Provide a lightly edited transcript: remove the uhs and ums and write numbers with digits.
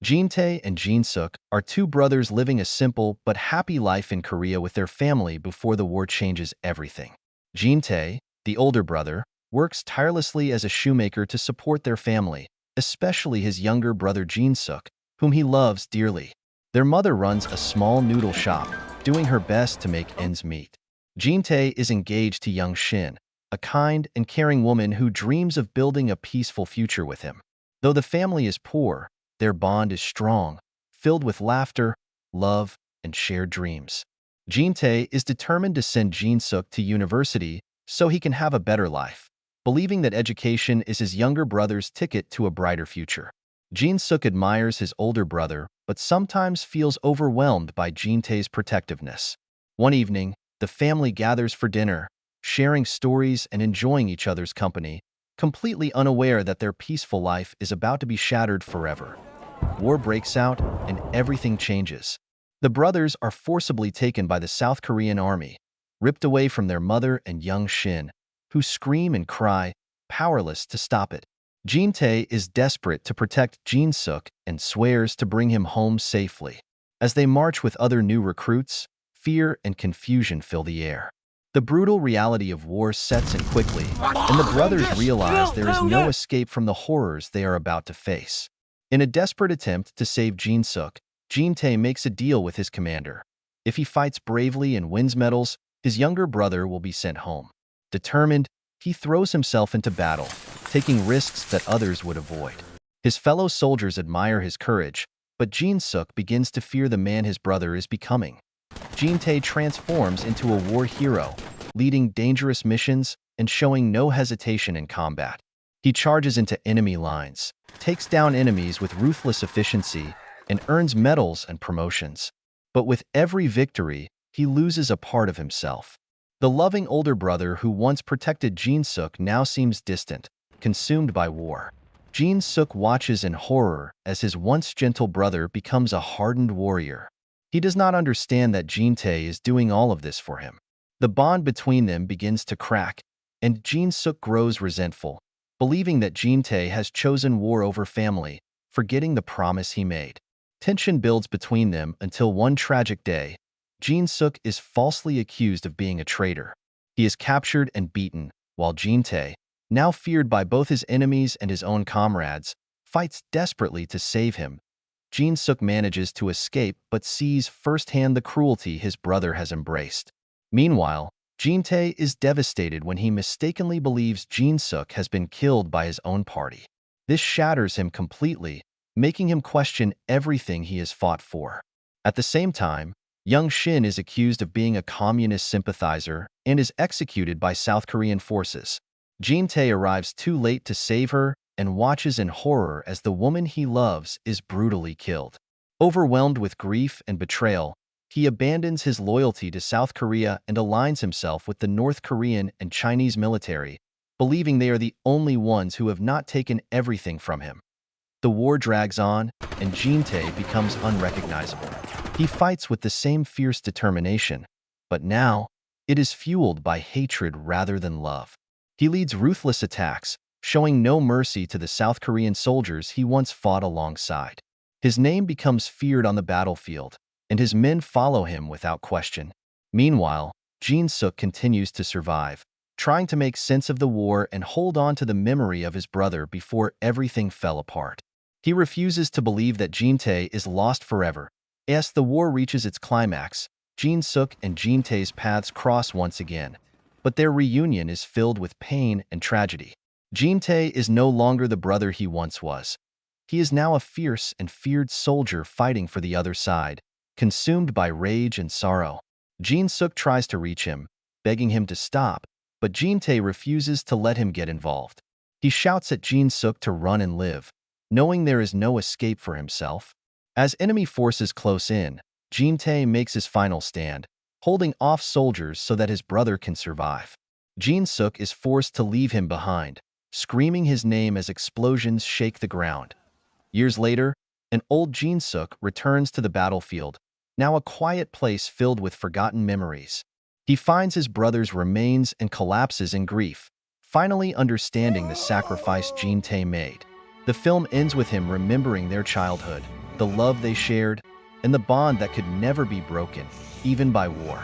Jin-tae and Jin-suk are two brothers living a simple but happy life in Korea with their family before the war changes everything. Jin-tae, the older brother, works tirelessly as a shoemaker to support their family, especially his younger brother Jin-suk, whom he loves dearly. Their mother runs a small noodle shop, doing her best to make ends meet. Jin-tae is engaged to young Shin, a kind and caring woman who dreams of building a peaceful future with him. Though the family is poor, their bond is strong, filled with laughter, love, and shared dreams. Jin-tae is determined to send Jin-suk to university so he can have a better life, believing that education is his younger brother's ticket to a brighter future. Jin-suk admires his older brother, but sometimes feels overwhelmed by Jin-tae's protectiveness. One evening, the family gathers for dinner, sharing stories and enjoying each other's company, completely unaware that their peaceful life is about to be shattered forever. War breaks out, and everything changes. The brothers are forcibly taken by the South Korean army, ripped away from their mother and young Shin, who scream and cry, powerless to stop it. Jin-tae is desperate to protect Jin-suk and swears to bring him home safely. As they march with other new recruits, fear and confusion fill the air. The brutal reality of war sets in quickly, and the brothers realize there is no escape from the horrors they are about to face. In a desperate attempt to save Jin-suk, Jin-tae makes a deal with his commander. If he fights bravely and wins medals, his younger brother will be sent home. Determined, he throws himself into battle, taking risks that others would avoid. His fellow soldiers admire his courage, but Jin-suk begins to fear the man his brother is becoming. Jin-tae transforms into a war hero, leading dangerous missions and showing no hesitation in combat. He charges into enemy lines, takes down enemies with ruthless efficiency, and earns medals and promotions. But with every victory, he loses a part of himself. The loving older brother who once protected Jin-suk now seems distant, consumed by war. Jin-suk watches in horror as his once gentle brother becomes a hardened warrior. He does not understand that Jin-tae is doing all of this for him. The bond between them begins to crack, and Jin-suk grows resentful, believing that Jin-tae has chosen war over family, forgetting the promise he made. Tension builds between them until one tragic day, Jin-suk is falsely accused of being a traitor. He is captured and beaten, while Jin-tae, now feared by both his enemies and his own comrades, fights desperately to save him. Jin-suk manages to escape but sees firsthand the cruelty his brother has embraced. Meanwhile, Jin-tae is devastated when he mistakenly believes Jin-suk has been killed by his own party. This shatters him completely, making him question everything he has fought for. At the same time, young Shin is accused of being a communist sympathizer and is executed by South Korean forces. Jin-tae arrives too late to save her and watches in horror as the woman he loves is brutally killed. Overwhelmed with grief and betrayal, he abandons his loyalty to South Korea and aligns himself with the North Korean and Chinese military, believing they are the only ones who have not taken everything from him. The war drags on, and Jin-tae becomes unrecognizable. He fights with the same fierce determination, but now it is fueled by hatred rather than love. He leads ruthless attacks, showing no mercy to the South Korean soldiers he once fought alongside. His name becomes feared on the battlefield, and his men follow him without question. Meanwhile, Jin-suk continues to survive, trying to make sense of the war and hold on to the memory of his brother before everything fell apart. He refuses to believe that Jin-tae is lost forever. As the war reaches its climax, Jin-suk and Jin-tae's paths cross once again, but their reunion is filled with pain and tragedy. Jin-tae is no longer the brother he once was. He is now a fierce and feared soldier fighting for the other side, consumed by rage and sorrow. Jin-suk tries to reach him, begging him to stop, but Jin-tae refuses to let him get involved. He shouts at Jin-suk to run and live, knowing there is no escape for himself. As enemy forces close in, Jin-tae makes his final stand, holding off soldiers so that his brother can survive. Jin-suk is forced to leave him behind, screaming his name as explosions shake the ground. Years later, an old Jin-suk returns to the battlefield, now a quiet place filled with forgotten memories. He finds his brother's remains and collapses in grief, finally understanding the sacrifice Jin-tae made. The film ends with him remembering their childhood, the love they shared, and the bond that could never be broken, even by war.